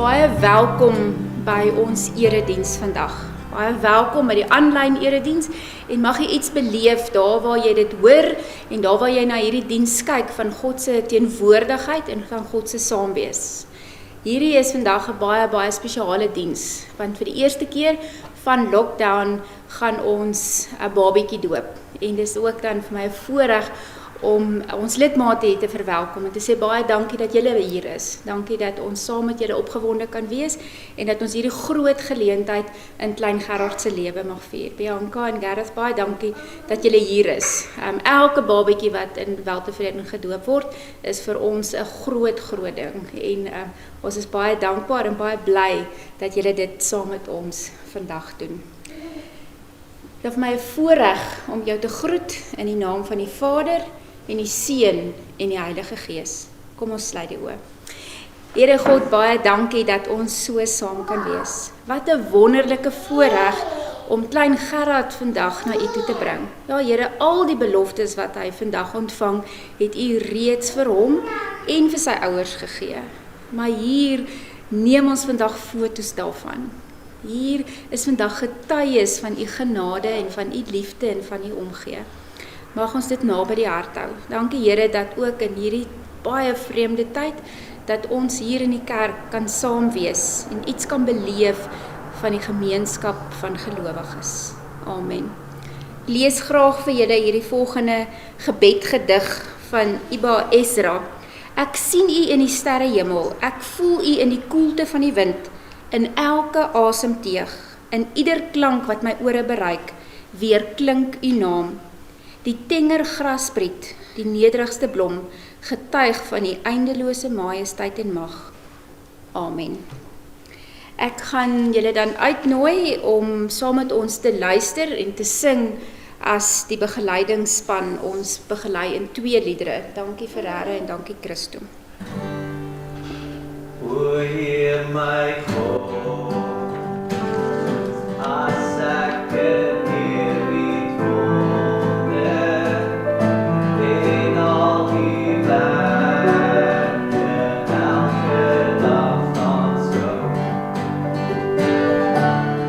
Baie welkom by ons erediens vandag. Baie welkom by die aanlyn erediens en mag jy iets beleef daar waar jy dit hoor en daar waar jy na hierdie diens kyk van God se teenwoordigheid en van God se saamwees. Hierdie is vandag 'n baie spesiale diens, want vir die eerste keer van lockdown gaan ons 'n babietjie doop. En dis ook dan vir my 'n voorreg om ons lidmate hier te verwelkom en te sê baie dankie dat julle hier is. Dankie dat ons saam met julle opgewonde kan wees en dat ons hierdie groot geleentheid in Klein Gerard se lewe mag vier. Bianca en Gareth, baie dankie dat julle hier is. Elke babietjie wat in Weltevreden gedoop word, is vir ons 'n groot ding en ons is baie dankbaar en baie bly dat julle dit saam met ons vandag doen. Dit is vir my 'n voorreg om jou te groet in die naam van die Vader en die Seun en die Heilige Gees. Kom ons sluit die oë. Here God, baie dankie dat ons so saam kan wees. Wat 'n wonderlike voorreg om Klein Gerard vandag na U toe te bring. Ja Here, al die beloftes wat hy vandag ontvang, het U reeds vir hom en vir sy ouers gegee. Maar hier neem ons vandag foto's daarvan. Hier is vandag getuies van U genade en van U liefde en van U omgee. Mag ons dit naby die hart hou. Dankie Here dat ook in hierdie baie vreemde tyd, dat ons hier in die kerk kan saam wees en iets kan beleef van die gemeenskap van gelowiges. Amen. Lees graag vir julle hierdie volgende gebedgedig van Iba Ezra. Ek sien U in die sterrehemel, ek voel U in die koelte van die wind, in elke asemteug, in ieder klank wat my ore bereik, weer klink U naam. Die tenger graspriet, die nederigste blom, getuig van die eindelose majesteit en mag. Amen. Ek gaan julle dan uitnooi om saam met ons te luister en te sing as die begeleidingsspan ons begelei in 2 liedere. Dankie Ferreira en dankie Christo. O Heer my God, as ek eerbied wonder en al die werke elke dag aanskou,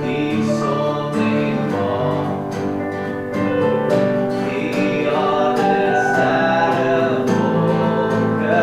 die son en maan, die aarde, sterre, wolke,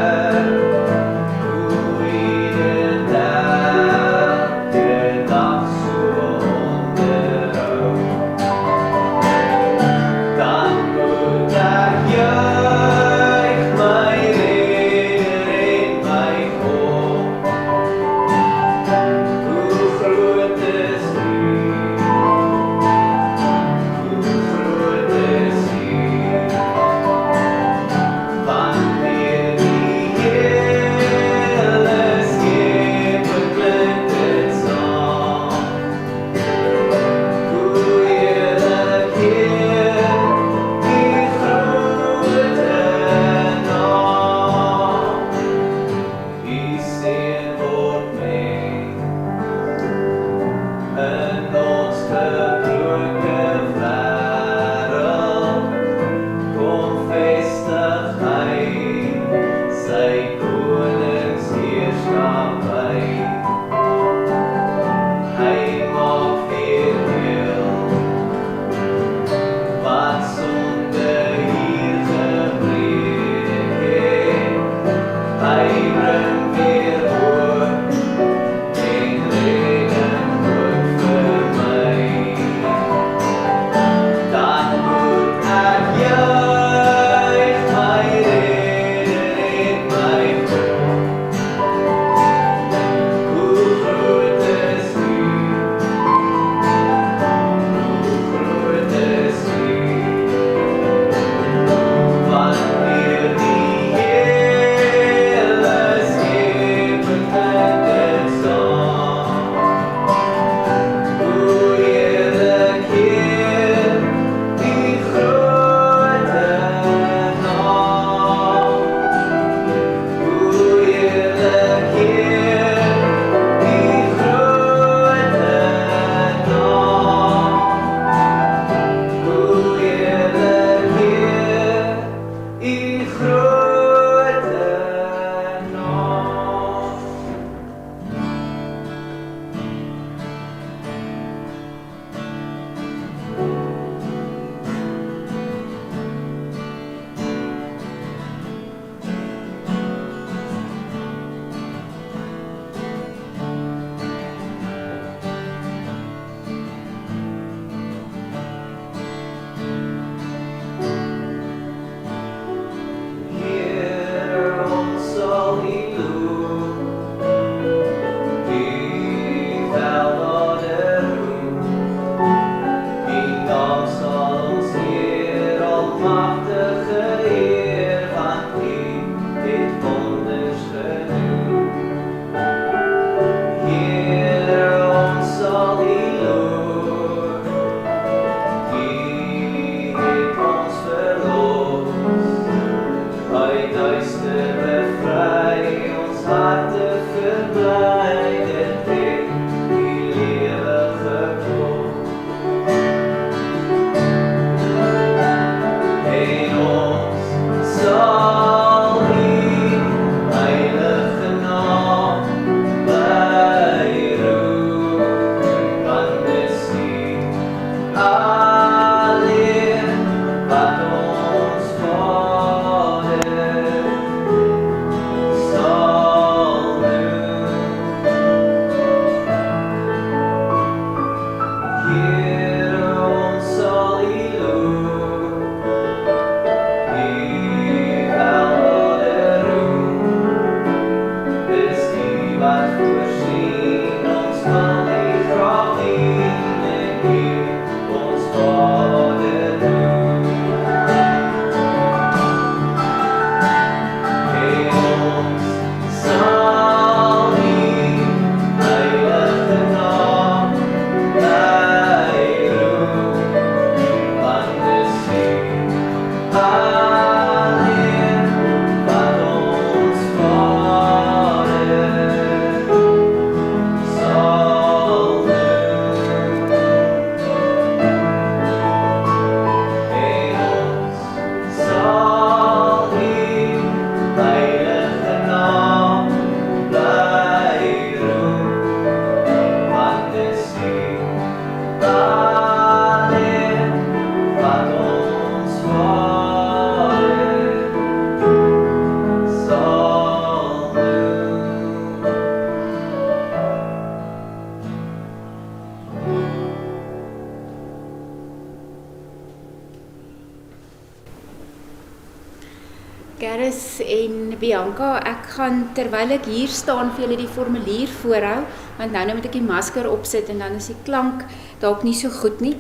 voorsien ons van die graag dien en hier ons Vader doen. En ons sal die heilige naam bly roem, want dis U alleen wat ons Vader sal doen. En ons sal die heilige naam bly roem, want dis U alleen wat ons Vader sal doen. Gerris en Bianca, ek gaan terwyl ek hier staan vir julle die formulier voorhou, want nou moet ek die masker opsit en dan is die klank dalk nie so goed nie.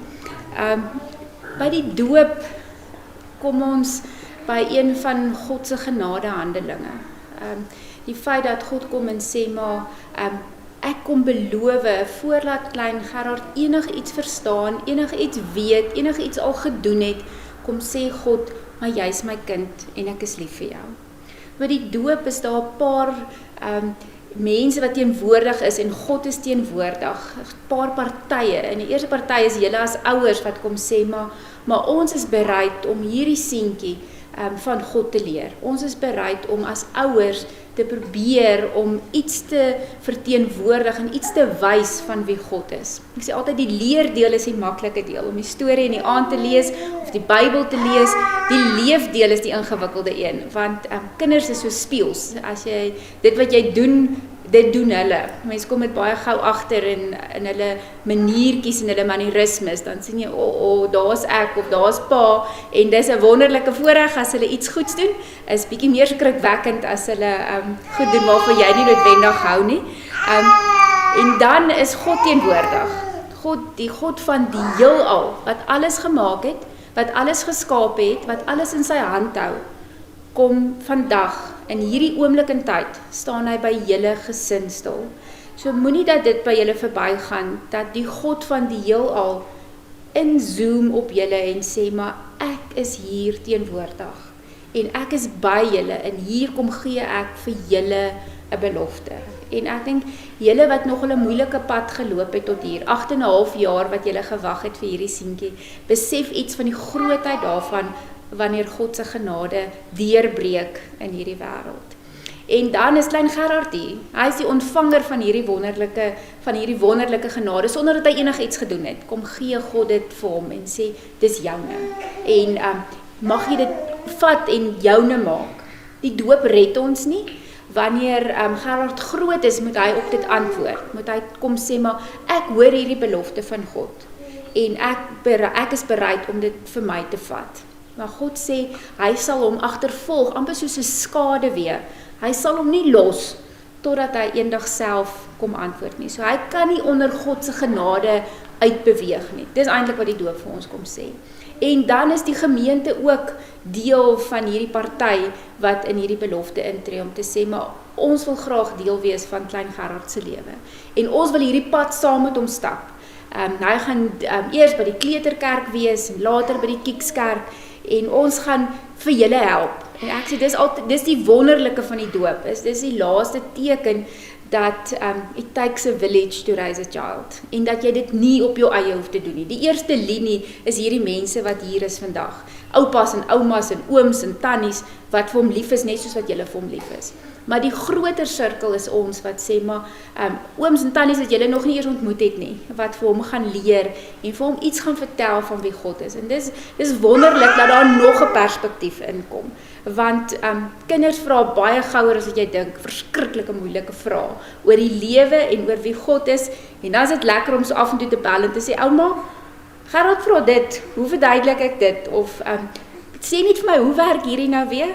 By die doop kom ons by een van God se genadehandelinge. Die feit dat God kom en sê maar, ek kom beloof, voordat klein Gerard enigiets verstaan, enigiets weet, enigiets al gedoen het, kom sê God, maar jy is my kind en ek is lief vir jou. By die doop is daar 'n paar mense wat teenwoordig is en God is teenwoordig, 'n paar partye. En die eerste party is julle as ouers wat kom sê, maar ons is bereid om hierdie seentjie van God te leer. Ons is bereid om as ouers te probeer om iets te verteenwoordig en iets te wys van wie God is. Ek sê altyd die leerdeel is die maklike deel, om die storie in die aand te lees of die Bybel te lees. Die leefdeel is die ingewikkelde een, want kinders is so spieëls. As jy dit wat jy doen, dit doen hulle. Mense kom met baie gou agter in hulle maniertjies en hulle manierismes, dan sien jy, daar's ek of daar's pa, en dis 'n wonderlike voorreg as hulle iets goeds doen, is bietjie meer skrikwekkend as hulle goed doen waarvan jy nie noodwendig hou nie. En dan is God teenwoordig. God, die God van die heelal, wat alles gemaak het, wat alles geskaap het, wat alles in sy hand hou, kom vandag, in hierdie oomblik in tyd, staan hy by julle gesin stil. So moenie dat dit by julle verbygaan, dat die God van die heelal inzoom op julle en sê, maar ek is hier teenwoordig, en ek is by julle, en hier kom gee ek vir julle 'n belofte. En ek dink, julle wat nog 'n moeilike pad geloop het tot hier, 8,5 jaar wat julle gewag het vir hierdie seentjie, besef iets van die grootheid daarvan, wanneer God se genade deurbreek in hierdie wêreld. En dan is klein Gerard hier. Hy is die ontvanger van hierdie wonderlike genade, sonder dat hy enigiets gedoen het. Kom gee God dit vir hom en sê, dis joune. En mag jy dit vat en joune maak. Die doop red ons nie. Wanneer Gerard groot is, moet hy op dit antwoord. Moet hy kom sê, maar ek hoor hierdie belofte van God. En ek is bereid om dit vir my te vat. Maar God sê, hy sal hom agtervolg, amper soos 'n skaduwee. Hy sal hom nie los, totdat hy eendag self kom antwoord nie. So hy kan nie onder God se genade uitbeweeg nie. Dis eintlik wat die doop vir ons kom sê. En dan is die gemeente ook deel van hierdie party wat in hierdie belofte intree om te sê, maar ons wil graag deel wees van klein Gerard se lewe. En ons wil hierdie pad saam met hom stap. Hy gaan eers by die kleuterkerk wees en later by die Kiekskerk en ons gaan vir julle help. En ek sê dis die wonderlike van die doop. Dis die laaste teken dat it takes a village to raise a child, en dat jy dit nie op jou eie hoef te doen nie. Die eerste linie is hierdie mense wat hier is vandag, oupas en oumas en ooms en tannies, wat vir hom lief is, net soos wat julle vir hom lief is. Maar die groter sirkel is ons wat sê, maar ooms en tannies wat julle nog nie eers ontmoet het nie, wat vir hom gaan leer, en vir hom iets gaan vertel van wie God is. En dis wonderlik dat daar nog 'n perspektief inkom. Want kinders vra baie gouer as wat jy dink, verskriklike moeilike vrae oor die lewe en oor wie God is, en dan is dit lekker om so af en toe te bel en te sê, ouma, Gerard vra dit, hoe verduidelik ek dit? Of sê net vir my, hoe werk hierdie nou weer?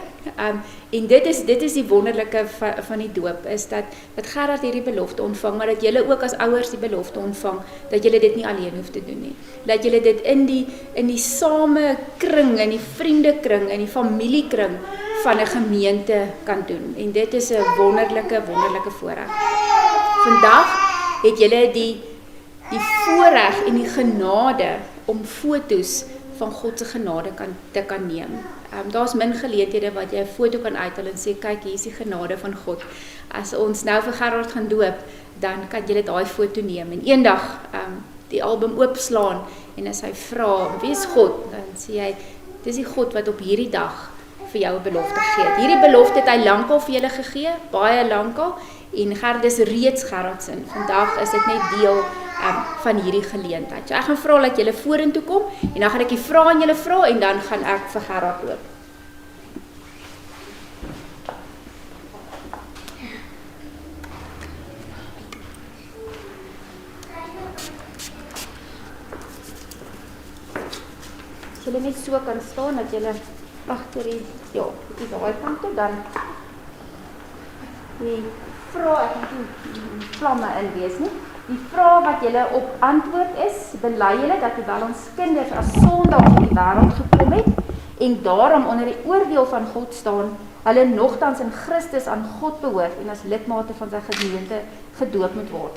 En dit is die wonderlike van die doop, is dat Gerard hierdie belofte ontvang, maar dat julle ook as ouers die belofte ontvang, dat julle dit nie alleen hoef te doen nie. Dat julle dit in die same kring, in die vriendekring, in die familiekring van 'n gemeente kan doen. En dit is 'n wonderlike voorreg. Vandag het julle die voorreg en die genade om foto's van God se genade te kan neem. Daar's min geleenthede wat jy 'n foto kan uithaal en sê, kyk, hier is die genade van God. As ons nou vir Gerard gaan doop, dan kan jy daai foto neem en eendag die album oopslaan en as hy vra, wie is God? Dan sê hy, dis die God wat op hierdie dag vir jou 'n belofte gegee het. Hierdie belofte het hy lankal vir julle gegee, baie lankal, en Gerard is reeds Gerard se. Vandag is dit net deel van hierdie geleentheid. So ek gaan vra dat julle vorentoe kom en dan gaan ek die vrae aan julle vra en dan gaan ek vir Gerard doop. As julle net so kan staan dat julle agter die daai kant toe, dan die vrae, ek moet die vlamme in wees nie. Die vraag wat julle op antwoord is, bely julle dat hoewel ons kinders as sondaars in die wêreld gekom het en daarom onder die oordeel van God staan, hulle nogtans in Christus aan God behoort en as lidmate van sy gemeente gedoop moet word.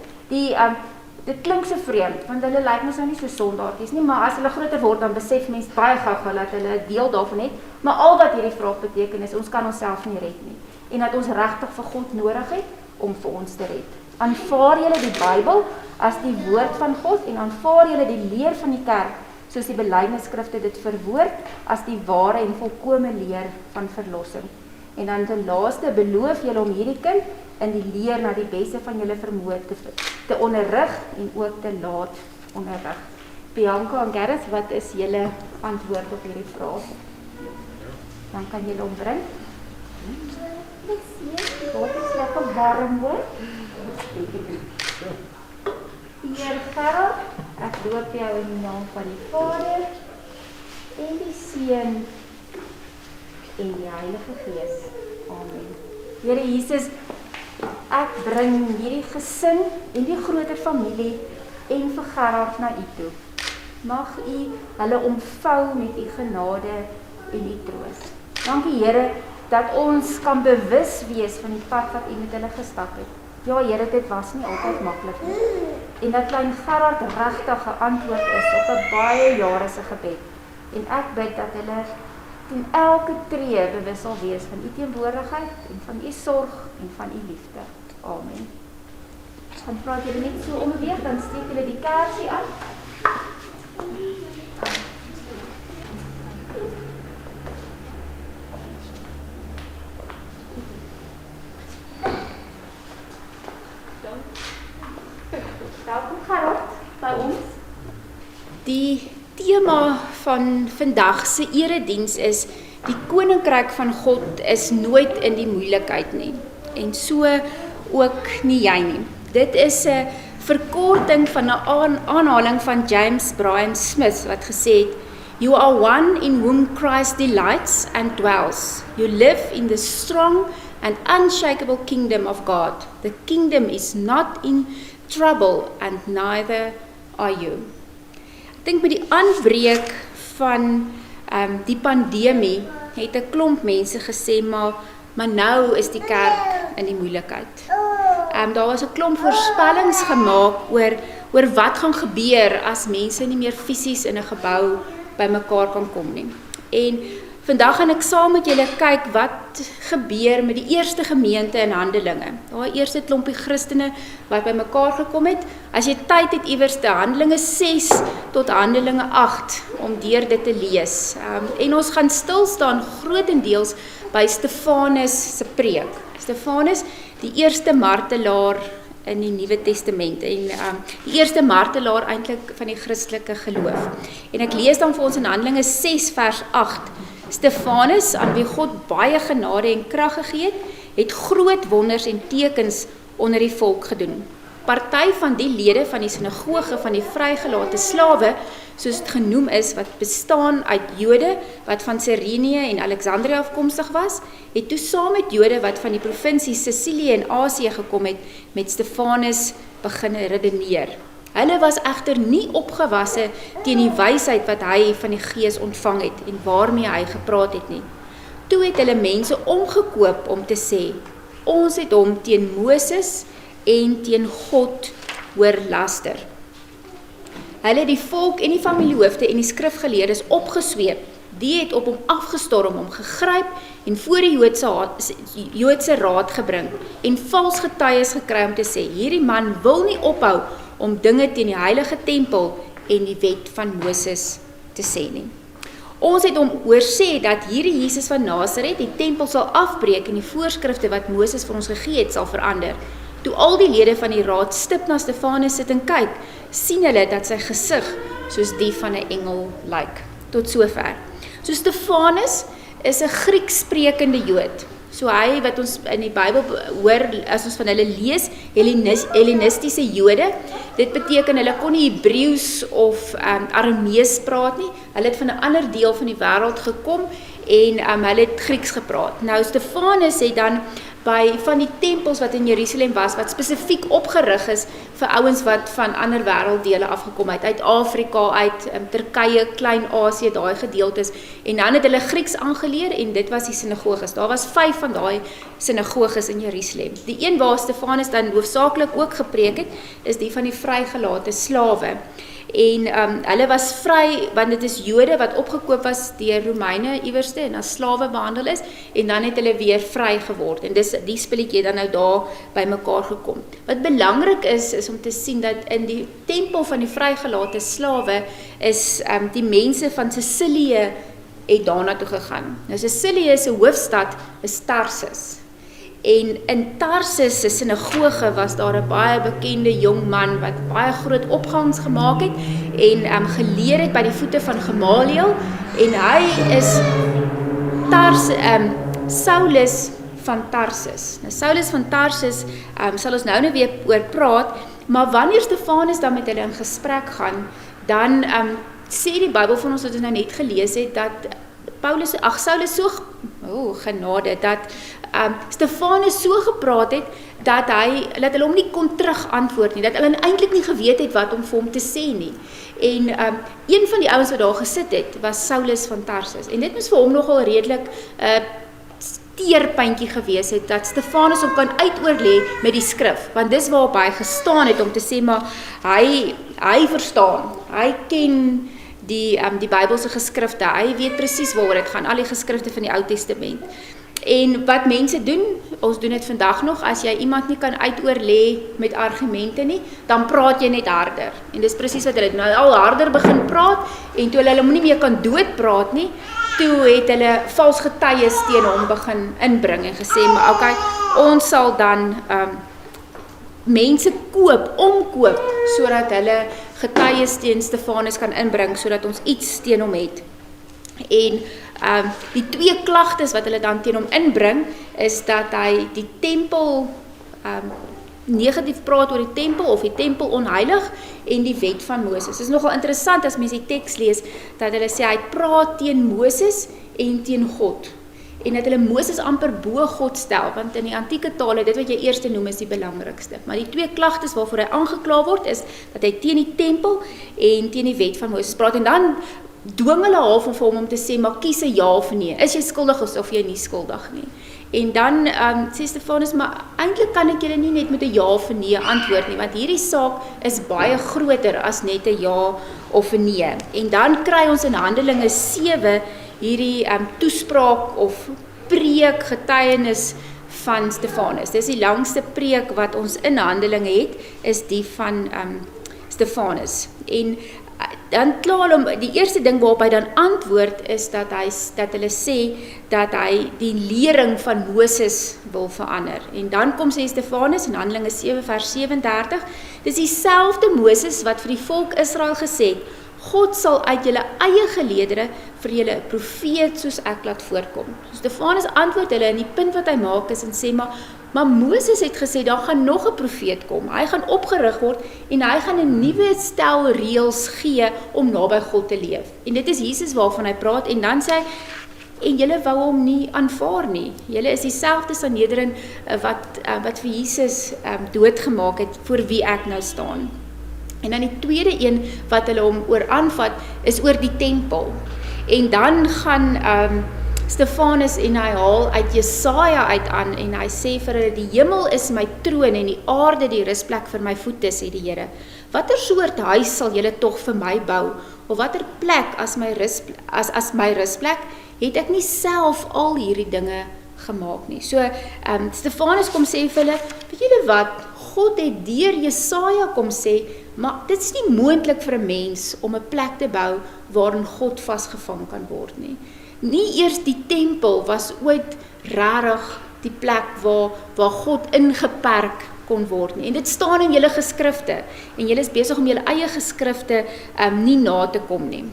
Dit klink so vreemd, want hulle lyk mos nou nie so sondaartjies nie, maar as hulle groter word, dan besef mens baie gou dat hulle 'n deel daarvan het, maar al wat hierdie vraag beteken is, ons kan onsself nie red nie, en dat ons regtig vir God nodig het om vir ons te red. Aanvaar julle die Bybel as die woord van God en aanvaar julle die leer van die kerk soos die belydenisskrifte dit verwoord as die ware en volkome leer van verlossing. En dan ten laaste beloof julle om hierdie kind in die leer na die beste van julle vermoë te onderrig en ook te laat onderrig. Bianca en Gerrit, wat is julle antwoord op hierdie vraag? Dan kan julle hom bring. Wat is lekker warm hoor? Heer Gerard, ek doop jou in die naam van die Vader en die Seun en die Heilige Gees. Amen. Here Jesus, ek bring hierdie gesin en die groter familie en vir Gerard na U toe. Mag U hulle omvou met U genade en U troos. Dankie Here dat ons kan bewus wees van die pad wat U met hulle gestap het. Ja Here, dit was nie altyd maklik nie. En dat klein Gerard regtig geantwoord is op 'n baie jare se gebed. En ek bid dat hulle ten elke tree bewus sal wees van U teenwoordigheid en van U sorg en van U liefde. Amen. Dan praat julle net so ombeweeg, dan steek julle die kersie aan. Welkom Gerard by ons. Die tema van vandag se erediens is die Koninkryk van God is nooit in die moeilikheid nie. En so ook nie jy nie. Dit is 'n verkorting van 'n aanhaling van James Bryan Smith wat gesê het: You are one in whom Christ delights and dwells. You live in the strong and unshakable kingdom of God. The kingdom is not in trouble and neither are you. Ek dink met die aanbreek van die pandemie het 'n klomp mense gesê, maar nou is die kerk in die moeilikheid. Daar was 'n klomp voorspellings gemaak oor wat gaan gebeur as mense nie meer fisies in 'n gebou bymekaar kan kom nie. En vandag gaan ek saam met julle kyk wat gebeur met die eerste gemeente in Handelinge. Daai eerste klompie Christene wat bymekaar gekom het. As jy tyd het iewers te Handelinge 6 tot Handelinge 8 om deur dit te lees. En ons gaan stil staan grootendeels by Stefanus se preek. Stefanus, die eerste martelaar in die Nuwe Testament en die eerste martelaar eintlik van die Christelike geloof. En ek lees dan vir ons in Handelinge 6 vers 8. Stefanus, aan wie God baie genade en krag gegee het groot wonders en tekens onder die volk gedoen. Party van die lede van die sinagoge van die vrygelate slawe, soos dit genoem is, wat bestaan uit Jode, wat van Cyrene en Alexandrië afkomstig was, het toe saam met Jode wat van die provinsie Sicilië en Asië gekom het, met Stefanus begin redeneer. Hulle was egter nie opgewasse teen die wysheid wat hy van die Gees ontvang het en waarmee hy gepraat het nie. Toe het hulle mense omgekoop om te sê, ons het hom teen Moses en teen God hoor laster. Hulle het die volk en die familiehoofde en die skrifgeleerdes opgesweep, die het op hom afgestorm, hom gegryp en voor die Joodse raad gebring en vals getuies gekry om te sê, hierdie man wil nie ophou om dinge teen die heilige tempel en die wet van Moses te sê nie. Ons het hom hoor sê dat hierdie Jesus van Nasaret die tempel sal afbreek en die voorskrifte wat Moses vir ons gegee het sal verander. Toe al die lede van die raad stip na Stefanus sit en kyk, sien hulle dat sy gesig soos die van 'n engel lyk. Tot sover. So Stefanus is 'n Grieks sprekende Jood. So hy wat ons in die Bybel hoor, as ons van hulle lees, Hellenistiese Jode, dit beteken hulle kon nie Hebreeus of Aramees praat nie, hulle het van 'n ander deel van die wêreld gekom en hulle het Grieks gepraat. Nou Stefanus het dan by van die tempels wat in Jerusalem was, wat spesifiek opgerig is vir ouens wat van ander wêrelddele afgekom het, uit Afrika, uit Turkye, Klein-Asië, daai gedeeltes, en dan het hulle Grieks aangeleer, en dit was die sinagoges. Daar was 5 van daai sinagoges in Jerusalem. Die een waar Stefanus dan hoofsaaklik ook gepreek het, is die van die vrygelate slawe. En hulle was vry, want dit is Jode wat opgekoop was deur Romeine iewerste en as slawe behandel is, en dan het hulle weer vry geword, en dis die spulletjie dan nou daar by mekaar gekom. Wat belangrik is om te sien dat in die tempel van die vrygelate slawe is die mense van Sicilië het daarna toe gegaan. Nou Sicilië se hoofstad is Tarsus. En in Tarsus se sinagoge was daar 'n baie bekende jong man wat baie groot opgangs gemaak het en geleer het by die voete van Gamaliel, en hy is Saulus van Tarsus. Nou Saulus van Tarsus sal ons nou weer oor praat, maar wanneer Stefanus dan met hulle in gesprek gaan, dan sê die Bybel van ons wat ons nou net gelees het, dat Saulus so, genade, dat Stefanus so gepraat het, dat hulle hom nie kon terug antwoord nie, dat hulle eintlik nie geweet het wat om vir hom te sê nie. En een van die ouens wat daar gesit het, was Saulus van Tarsus, en dit moes vir hom nogal redelik teerpuntjie gewees het, dat Stefanus hom kan uitoorlê met die skrif, want dis waarop hy gestaan het om te sê, maar hy verstaan, hy ken die Bybelse geskrifte, hy weet presies waaroor dit gaan, al die geskrifte van die Ou Testament. En wat mense doen, ons doen dit vandag nog, as jy iemand nie kan uitoorlê met argumente nie, dan praat jy net harder. En dis presies wat hulle doen, al harder begin praat, en toe hulle hom nie meer kan doodpraat nie, toe het hulle vals getuies teen hom begin inbring en gesê, maar okay, ons sal dan mense omkoop, sodat hulle getuies teen Stefanus kan inbring, sodat ons iets teen hom het. En die 2 klagtes wat hulle dan teen hom inbring, is dat hy die tempel negatief praat oor die tempel, of die tempel onheilig, en die wet van Moses. Dit is nogal interessant as mens die teks lees, dat hulle sê, hy praat teen Moses en teen God, en dat hulle Moses amper bo God stel, want in die antieke tale, dit wat jy eerste noem, is die belangrikste. Maar die 2 klagtes waarvoor hy aangekla word, is dat hy teen die tempel en teen die wet van Moses praat, en dan dwing hulle half vir hom om te sê, maar kies 'n ja of nee, is jy skuldig of jy nie skuldig nie. En dan sê Stefanus, maar eintlik kan ek julle nie net met 'n ja of 'n nee antwoord nie, want hierdie saak is baie groter as net 'n ja of 'n nee. En dan kry ons in Handelinge 7 hierdie toespraak of preek getuienis van Stefanus. Dis die langste preek wat ons in Handelinge het, is die van Stefanus. En dan klaar hom, die eerste ding waarop hy dan antwoord is dat hulle sê dat hy die lering van Moses wil verander. En dan kom sê Stefanus in Handelinge 7 vers 37, dis dieselfde Moses wat vir die volk Israel gesê het, God sal uit julle eie geleedere vir julle 'n profeet soos ek laat voorkom. So Stefanus antwoord hulle, en die punt wat hy maak is en sê, maar Maar Moses het gesê, daar gaan nog 'n profeet kom. Hy gaan opgerig word en hy gaan 'n nuwe stel reëls gee om naby God te leef. En dit is Jesus waarvan hy praat en dan sê hy, en julle wou hom nie aanvaar nie. Julle is dieselfde Sanhedrin wat vir Jesus doodgemaak het voor wie ek nou staan. En dan die tweede een wat hulle hom oor aanvat is oor die tempel. En dan gaan Stefanus en hy haal uit Jesaja uit aan en hy sê vir hulle, die hemel is my troon en die aarde die rusplek vir my voete, sê die Here. Watter soort huis sal julle tog vir my bou? Of watter plek as my rusplek? Het ek nie self al hierdie dinge gemaak nie. So, Stefanus kom sê vir hulle, weet julle wat, God het deur Jesaja kom sê, maar dit is nie moontlik vir 'n mens om 'n plek te bou waarin God vasgevang kan word nie. Nie eers die tempel was ooit rarig die plek waar God ingeperk kon word nie. En dit staan in julle geskrifte, en julle is besig om julle eie geskrifte nie na te kom nie.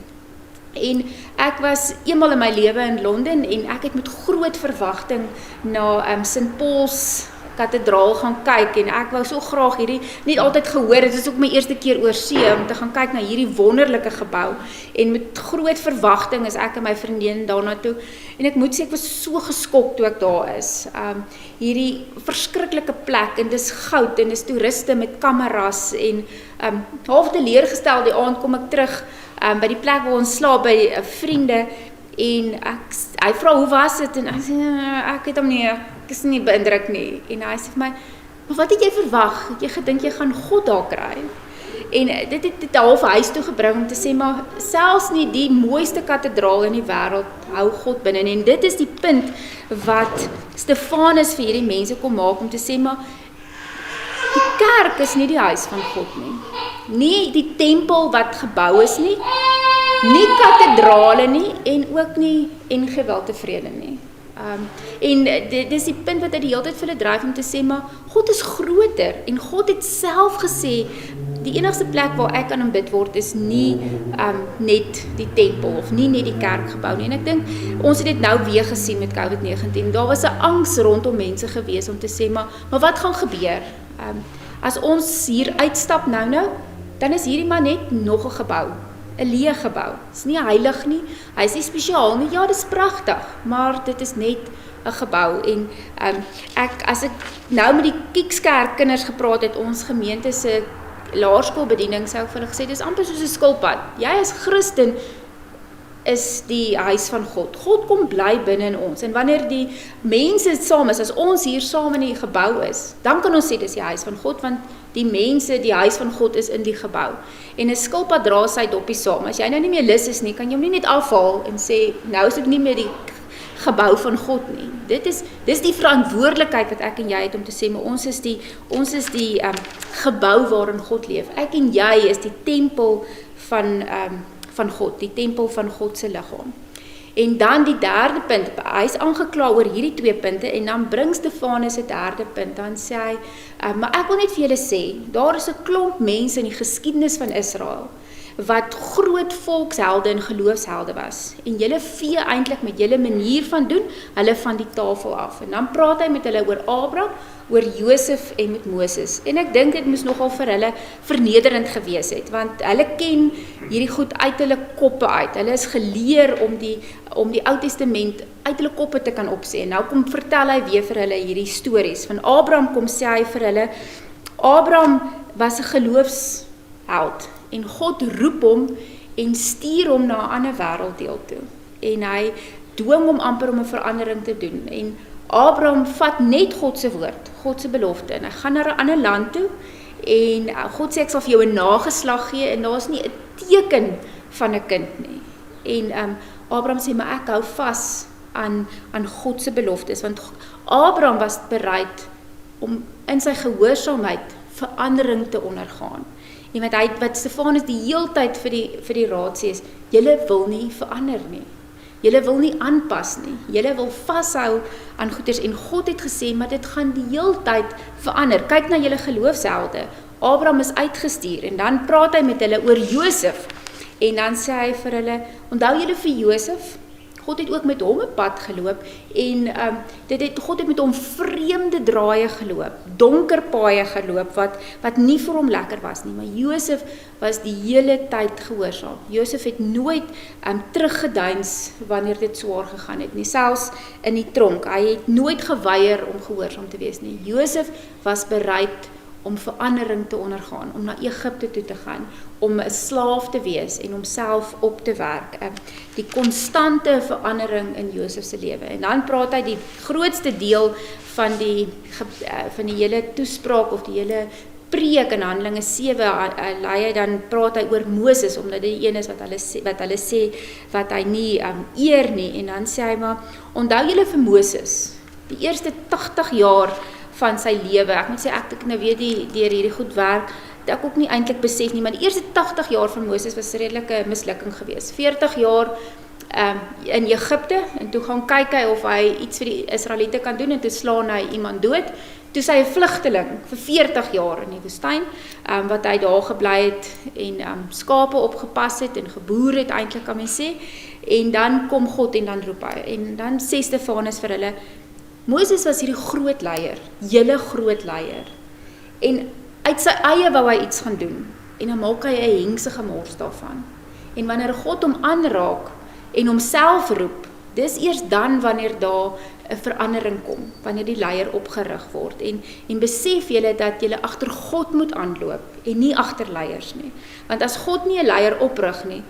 En ek was eenmal in my lewe in Londen en ek het met groot verwagting na St. Paul's kathedraal gaan kyk en ek wou so graag hierdie, nie altyd gehoor, dit is ook my eerste keer oor see om te gaan kyk na hierdie wonderlike gebou en met groot verwagting is ek en my vriendin daarna toe en ek moet sê ek was so geskok toe ek daar is. Hierdie verskriklike plek en dis goud en dis toeriste met kameras en half teleurgestel die aand kom ek terug by die plek waar ons slaap by vriende en hy vra hoe was dit en ek sê ek het hom nie, ek is nie beïndruk nie en hy sê vir my, maar wat het jy verwag? Het jy gedink jy gaan God daar kry? En dit het dit half huis toe gebring om te sê, maar selfs nie die mooiste kathedraal in die wêreld hou God binne en dit is die punt wat Stefanus vir hierdie mense kom maak om te sê, maar die kerk is nie die huis van God nie. Nie die tempel wat gebou is nie kathedrale nie en ook nie Weltevreden nie. En dit is die punt wat hy die hele tyd vir hulle dryf om te sê, maar God is groter en God het self gesê, die enigste plek waar ek aan hom bid word is nie net die tempel of nie net die kerk gebou nie. En ek dink, ons het dit nou weer gesien met COVID-19, daar was 'n angs rondom mense gewees om te sê, maar wat gaan gebeur? As ons hier uitstap nou, dan is hierdie maar net nog 'n gebou. 'n leë gebou. Dit is nie heilig nie, hy is nie spesiaal nie, ja, dit is pragtig, maar dit is net 'n gebou. En as ek nou met die Kiekskerk kinders gepraat het, ons gemeente se laerskoolbediening, sou ek vir hulle gesê, dit is amper soos 'n skilpad. Jy as Christen is die huis van God. God kom bly binne in ons. En wanneer die mense saam is, as ons hier saam in die gebou is, dan kan ons sê dis die huis van God, want die mense, die huis van God is in die gebou. En 'n skilpad dra sy doppie saam. As jy nou nie meer lus is nie, kan jy hom nie net afhaal en sê, nou is ek nie meer die gebou van God nie. Dis die verantwoordelikheid wat ek en jy het om te sê, maar ons is die gebou waarin God leef. Ek en jy is die tempel van God, die tempel van God se liggaam. En dan die derde punt, hy is aangekla oor hierdie twee punte, en dan bring Stefanus 'n derde punt, dan sê hy, maar ek wil net vir julle sê, daar is 'n klomp mense in die geskiedenis van Israel, wat groot volkshelde en geloofshelde was, en julle vee eintlik met julle manier van doen, hulle van die tafel af, en dan praat hy met hulle oor Abraham, oor Josef en met Moses, en ek dink dit moes nogal vir hulle vernederend gewees het, want hulle ken hierdie goed uit hulle koppe uit, hulle is geleer om die Ou Testament uit hulle koppe te kan opsê, en nou kom vertel hy weer vir hulle hierdie stories, van Abraham kom sê hy vir hulle, Abraham was 'n geloofsheld, en God roep hom en stuur hom na 'n ander wêrelddeel toe, en hy dwing hom amper om 'n verandering te doen, en Abraham vat net God se woord, God se belofte, en hy gaan na 'n ander land toe, en God sê ek sal vir jou 'n nageslag gee, en daar is nie 'n teken van 'n kind nie, en Abraham sê, maar ek hou vas aan God se beloftes, want Abraham was bereid om in sy gehoorsaamheid verandering te ondergaan, en wat Stefanus die heeltyd vir die raad sê is, julle wil nie verander nie, julle wil nie aanpas nie, julle wil vashou aan goeders, en God het gesê, maar dit gaan die heeltyd verander, kyk na julle geloofshelde, Abraham is uitgestuur, en dan praat hy met hulle oor Josef, en dan sê hy vir hulle, onthou julle vir Josef, God het ook met hom 'n pad geloop en God het met hom vreemde draaie geloop, donker paaie geloop wat nie vir hom lekker was nie, maar Josef was die hele tyd gehoorsaam. Josef het nooit teruggeduins wanneer dit swaar gegaan het nie, selfs in die tronk. Hy het nooit geweier om gehoorsaam te wees nie. Josef was bereid om verandering te ondergaan, om na Egipte toe te gaan, om 'n slaaf te wees en homself op te werk. Die konstante verandering in Josef se lewe. En dan praat hy die grootste deel van die hele toespraak of die hele preek in Handelinge 7, dan praat hy oor Moses, omdat dit die een is wat hulle sê wat hy nie eer nie. En dan sê hy maar, onthou julle vir Moses, die eerste 80 jaar van sy lewe, ek moet sê, ek nou weet deur hierdie goed werk, dat ek ook nie eintlik besef nie, maar die eerste 80 jaar van Moses was redelik 'n mislukking geweest. 40 jaar in Egipte, en toe gaan kyk hy of hy iets vir die Israeliete kan doen, en toe slaan hy iemand dood. Toe sy 'n vlugteling vir 40 jaar in die woestyn, wat hy daar gebly het, en skape opgepas het, en geboer het eintlik, kan mens sê, en dan kom God, en dan roep hy, en dan sê Stefanus vir hulle, Moses was hierdie groot leier, julle groot leier, en uit sy eie wou hy iets gaan doen, en dan maak hy 'n hengse gemors daarvan, en wanneer God hom aanraak, en homself roep, dis eers dan wanneer daar 'n verandering kom, wanneer die leier opgerig word, en besef julle dat julle agter God moet aanloop, en nie agter leiers nie, want as God nie 'n leier oprig nie,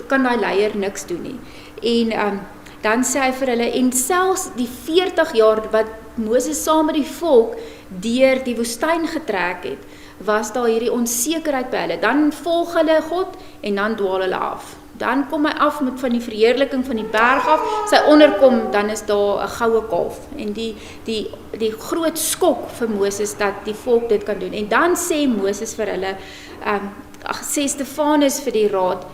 kan daai leier niks doen nie, en dan sê hy vir hulle, en selfs die 40 jaar wat Moses saam met die volk deur die woestyn getrek het, was daar hierdie onsekerheid by hulle, dan volg hulle God, en dan dwaal hulle af. Dan kom hy af met van die verheerliking van die berg af, sy onderkom, dan is daar 'n goue kalf, en die groot skok vir Moses, dat die volk dit kan doen, en dan sê Moses vir hulle, sê Stefanus vir die raad,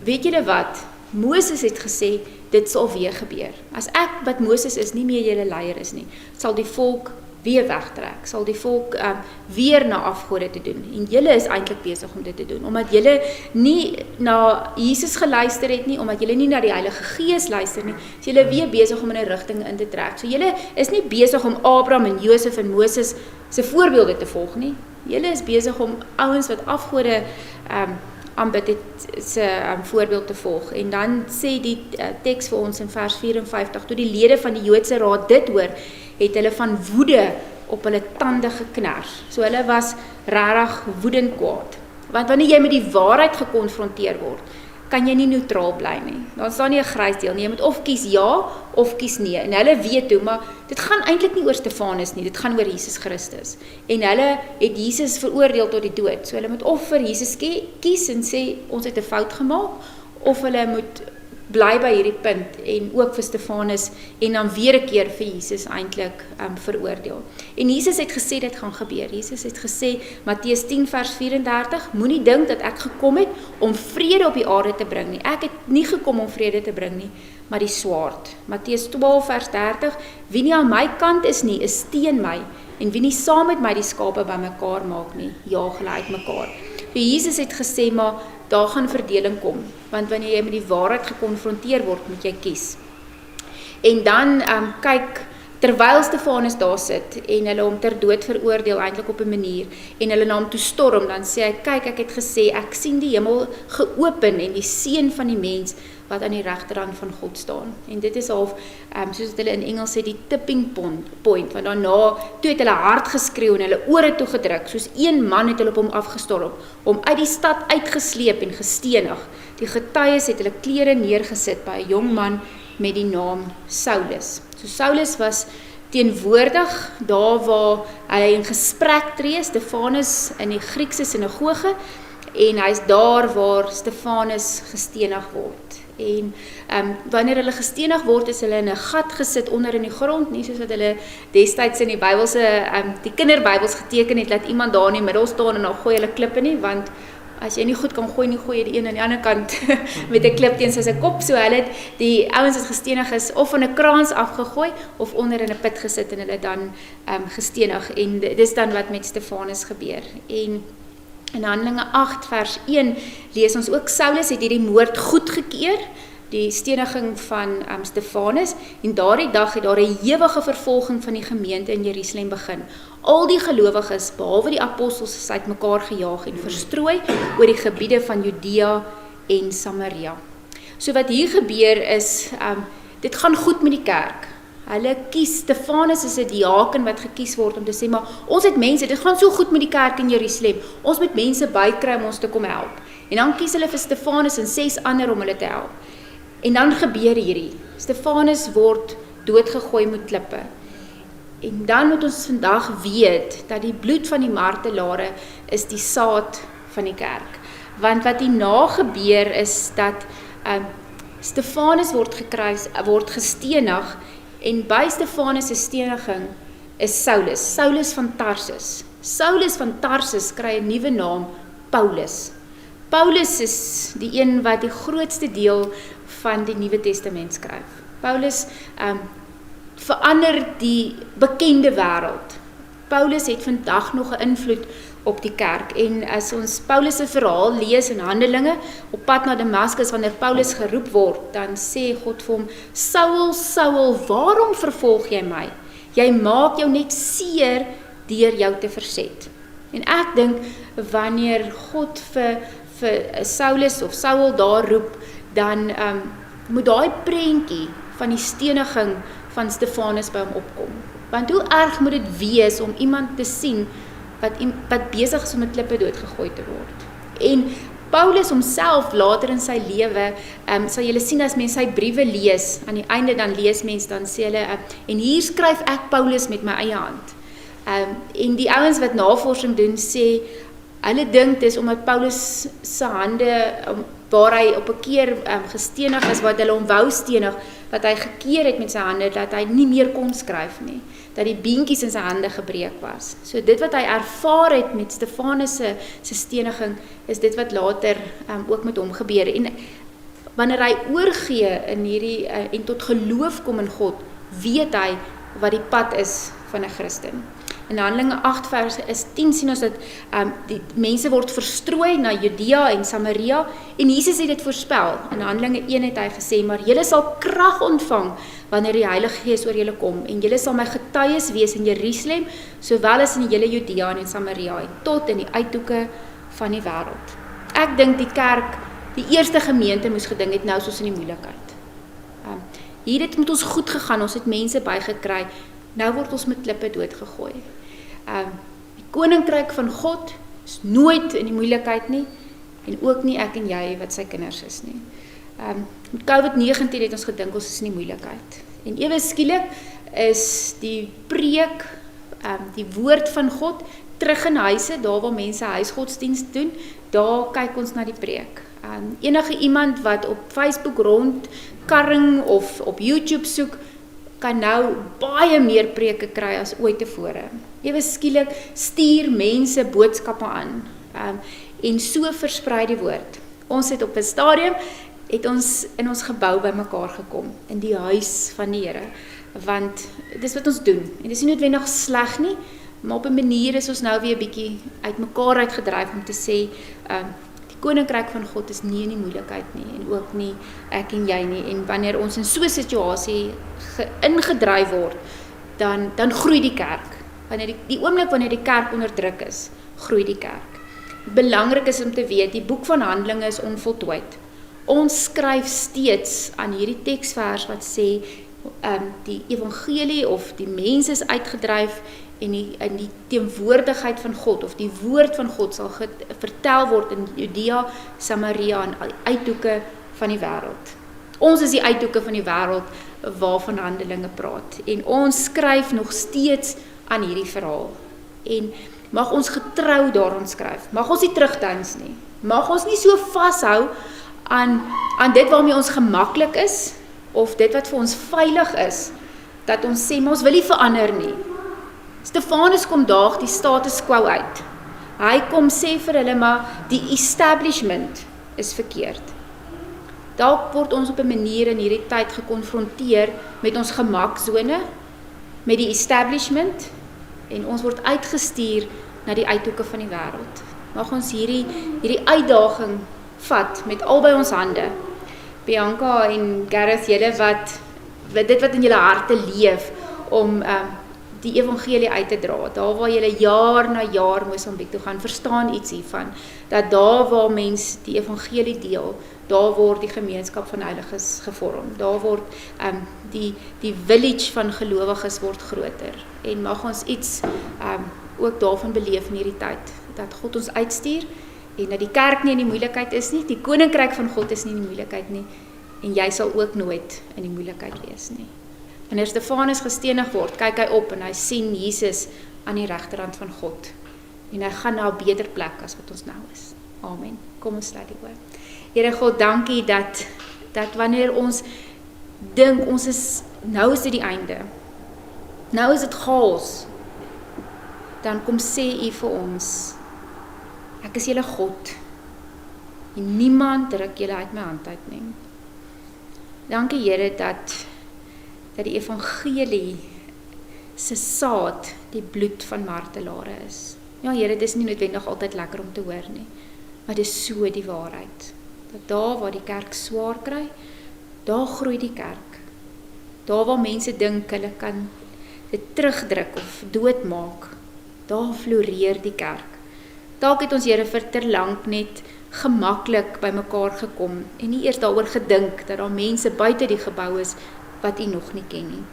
weet julle wat, Moses het gesê, dit sal weer gebeur, as ek wat Moses is, nie meer julle leier is nie, sal die volk weer wegtrek, sal die volk weer na afgode te doen, en julle is eintlik besig om dit te doen, omdat julle nie na Jesus geluister het nie, omdat julle nie na die Heilige Gees luister nie, is julle weer besig om in 'n rigting in te trek, so julle is nie besig om Abraham en Josef en Moses se voorbeelde te volg nie, julle is besig om ouens wat afgode aanbid het se voorbeeld te volg, en dan sê die teks vir ons in vers 54, toe die lede van die Joodse raad dit hoor, het hulle van woede op hulle tande geknars. So hulle was regtig woedend kwaad. Want wanneer jy met die waarheid gekonfronteer word, kan jy nie neutraal bly nie. Dan staan nie 'n grys deel nie. Jy moet of kies ja of kies nee. En hulle weet toe, maar dit gaan eintlik nie oor Stefanus nie, dit gaan oor Jesus Christus. En hulle het Jesus veroordeel tot die dood. So hulle moet of vir Jesus kies en sê ons het 'n fout gemaak, of hulle moet bly by hierdie punt en ook vir Stefanus en dan weer 'n keer vir Jesus eintlik veroordeel. En Jesus het gesê dit gaan gebeur. Jesus het gesê, Matteus 10 vers 34, moenie dink dat ek gekom het om vrede op die aarde te bring nie. Ek het nie gekom om vrede te bring nie, maar die swaard. Matteus 12 vers 30, wie nie aan my kant is nie, is teen my, en wie nie saam met my die skape bymekaar maak nie, jaag hulle uitmekaar. Jesus het gesê, maar daar gaan verdeling kom, want wanneer jy met die waarheid gekonfronteer word, moet jy kies. En dan kyk, terwyl Stefanus daar sit, en hulle hom ter dood veroordeel, eintlik op 'n manier, en hulle na hom toe storm, dan sê hy, kyk, ek het gesê, ek sien die hemel geopen, en die seun van die mens, wat aan die regterhand van God staan. En dit is half, soos hulle in Engels sê, die tipping point, want daarna, toe het hulle hard geskreeu, en hulle ore toegedruk, soos een man het hulle op hom afgestorm, om uit die stad uitgesleep en gestenig. Die getuies het hulle klere neergesit, by 'n jong man, met die naam Saulus. So Saulus was teenwoordig, daar waar hy in gesprek tree, Stefanus in die Griekse sinagoge, en hy is daar waar Stefanus gestenig word. En wanneer hulle gestenig word, is hulle in 'n gat gesit onder in die grond, nie soos wat hulle destyds in die Bybelse, die kinderbybels geteken het, dat iemand daar in die middel staan en dan gooi hulle klippe nie, want as jy nie goed kan gooi nie, gooi jy die een aan die ander kant met 'n klip teen sy kop. So hulle het die ouens wat gestenig is, of van 'n kraans afgegooi, of onder in 'n put gesit en hulle dan gestenig. En dis dan wat met Stefanus gebeur. En in Handelinge 8 vers 1 lees ons ook, Saulus het hierdie moord goedgekeur, die steniging van Stefanus, en daardie dag het daar 'n ewige vervolging van die gemeente in Jerusalem begin. Al die gelowiges, behalwe die apostels, is uitmekaar gejaag en verstrooi oor die gebiede van Judea en Samaria. So wat hier gebeur is, dit gaan goed met die kerk. Hulle kies, Stefanus is 'n diaken wat gekies word om te sê, maar ons het mense, dit gaan so goed met die kerk in Jerusalem, ons moet mense bykry om ons te kom help. En dan kies hulle vir Stefanus en 6 ander om hulle te help. En dan gebeur hierdie, Stefanus word doodgegooi met klippe. En dan moet ons vandag weet, dat die bloed van die martelare is die saad van die kerk. Want wat hierna gebeur is, dat Stefanus word gestenig, en by Stefanus' steniging is Saulus van Tarsus. Saulus van Tarsus kry 'n nuwe naam, Paulus. Paulus is die een wat die grootste deel van die Nuwe Testament skryf. Paulus verander die bekende wêreld. Paulus het vandag nog 'n invloed op die kerk, en as ons Paulus se verhaal lees in Handelinge, op pad na Damaskus, wanneer Paulus geroep word, dan sê God vir hom, Saul, Saul, waarom vervolg jy my? Jy maak jou net seer deur jou te verset. En ek dink, wanneer God vir Saulus of Saul daar roep, dan moet daai prentjie van die steniging van Stefanus by hom opkom. Want hoe erg moet dit wees om iemand te sien wat besig is om met klippe doodgegooi te word. En Paulus homself later in sy lewe, sal julle sien as mens sy briewe lees, aan die einde dan lees mens, dan sê hulle, en hier skryf ek Paulus met my eie hand. En die ouens wat navorsing doen sê, hulle dink dis omdat Paulus se hande, waar hy op 'n keer gestenig is, wat hulle hom wou stenig, wat hy gekeer het met sy hande, dat hy nie meer kon skryf nie, dat die beentjies in sy hande gebreek was. So dit wat hy ervaar het met Stefanus se steniging, is dit wat later ook met hom gebeur. En wanneer hy oorgee in hierdie, en tot geloof kom in God, weet hy wat die pad is van 'n Christen. In Handelinge 8 vers 10 sien ons dat die mense word verstrooi na Judea en Samaria, en Jesus het dit voorspel. In Handelinge 1 het hy gesê, maar julle sal krag ontvang wanneer die Heilige Gees oor julle kom, en julle sal my getuies wees in Jerusalem, sowel as in die hele Judea en in Samaria, en tot in die uithoeke van die wêreld. Ek dink die kerk, die eerste gemeente moes gedink het, nou soos in die moeilikheid. Hier het met ons goed gegaan, ons het mense bygekry, nou word ons met klippe doodgegooi. Die Koninkryk van God is nooit in die moeilikheid nie, en ook nie ek en jy wat sy kinders is nie. Met COVID-19 het ons gedink ons is in die moeilikheid. En ewe skielik is die preek, die woord van God, terug in huise, daar waar mense huisgodsdienst doen, daar kyk ons na die preek. Enige iemand wat op Facebook rondkarring of op YouTube soek, kan nou baie meer preke kry as ooit tevore. Ewe skielik stuur mense boodskappe aan, en so versprei die woord. Ons het op 'n stadium, het ons in ons gebou by mekaar gekom, in die huis van die Here, want dis wat ons doen, en dis nie noodwendig sleg nie, maar op 'n manier is ons nou weer 'n bietjie uit mekaar uitgedryf om te sê, die Koninkryk van God is nie in die moeilikheid nie, en ook nie ek en jy nie, en wanneer ons in so 'n situasie ingedryf word, dan groei die kerk. Wanneer die oomblik wanneer die kerk onder druk is, groei die kerk. Belangrik is om te weet, die boek van Handelinge is onvoltooid. Ons skryf steeds aan hierdie teksvers wat sê, die evangelie of die mens is uitgedryf, en die teenwoordigheid van God, of die woord van God sal vertel word in Judea, Samaria en uithoeke van die wêreld. Ons is die uithoeke van die wêreld waarvan Handelinge praat, en ons skryf nog steeds aan hierdie verhaal, en mag ons getrou daaraan skryf, mag ons nie terugduins nie, mag ons nie so vashou aan dit waarmee ons gemaklik is, of dit wat vir ons veilig is, dat ons sê, maar ons wil nie verander nie. Stefanus kom daag die status quo uit. Hy kom sê vir hulle, maar die establishment is verkeerd. Dalk word ons op 'n manier in hierdie tyd gekonfronteer met ons gemaksone, met die establishment, en ons word uitgestuur na die uithoeke van die wêreld. Mag ons hierdie uitdaging vat met albei ons hande, Bianca en Gareth, julle wat dit wat in julle harte leef om die evangelie uit te dra. Daar waar julle jaar na jaar Mosambiek toe gaan, verstaan iets hiervan, dat daar waar mens die evangelie deel, daar word die gemeenskap van heiliges gevorm. Daar word die village van gelowiges word groter. En mag ons iets ook daarvan beleef in hierdie tyd, dat God ons uitstuur en dat die kerk nie in die moeilikheid is nie, die Koninkryk van God is nie in die moeilikheid nie, en jy sal ook nooit in die moeilikheid wees nie. Wanneer Stefanus gestenig word, kyk hy op en hy sien Jesus aan die regterhand van God. En hy gaan na 'n beter plek as wat ons nou is. Amen. Kom ons sluit die oë. Here God, dankie dat wanneer ons dink nou is dit die einde. Nou is dit chaos. Dan kom sê U vir ons, ek is julle God. En niemand druk julle uit my hand uit nie. Dankie Here dat die evangelie se saad die bloed van martelare is. Ja Here, dit is nie noodwendig altyd lekker om te hoor nie, maar dit is so die waarheid. Dat daar waar die kerk swaar kry, daar groei die kerk. Daar waar mense dink hulle kan dit terugdruk of doodmaak, daar floreer die kerk. Dalk het ons Here vir te lank net gemaklik by mekaar gekom en nie eers daaroor gedink dat daar mense buite die gebou is wat U nog nie ken nie.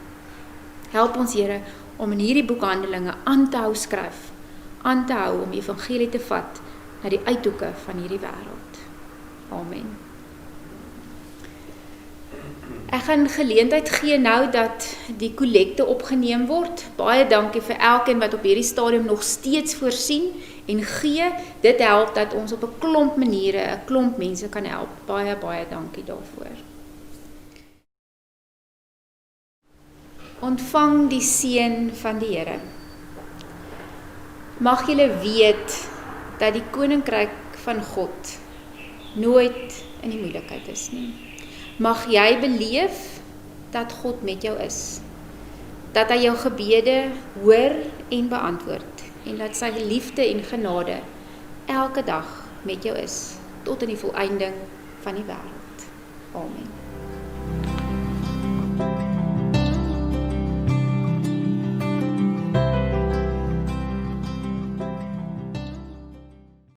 Help ons Here om in hierdie boekhandelinge aan te hou skryf, aan te hou om die evangelie te vat na die uithoeke van hierdie wêreld. Amen. Ek gaan geleentheid gee nou dat die kollekte opgeneem word. Baie dankie vir elkeen wat op hierdie stadium nog steeds voorsien en gee. Dit help dat ons op 'n klomp maniere 'n klomp mense kan help. Baie, baie dankie daarvoor. Ontvang die seën van die Here. Mag julle weet dat die Koninkryk van God nooit in die moeilikheid is nie. Mag jy beleef dat God met jou is, dat hy jou gebede hoor en beantwoord, en dat sy liefde en genade elke dag met jou is, tot in die volëinding van die wêreld. Amen.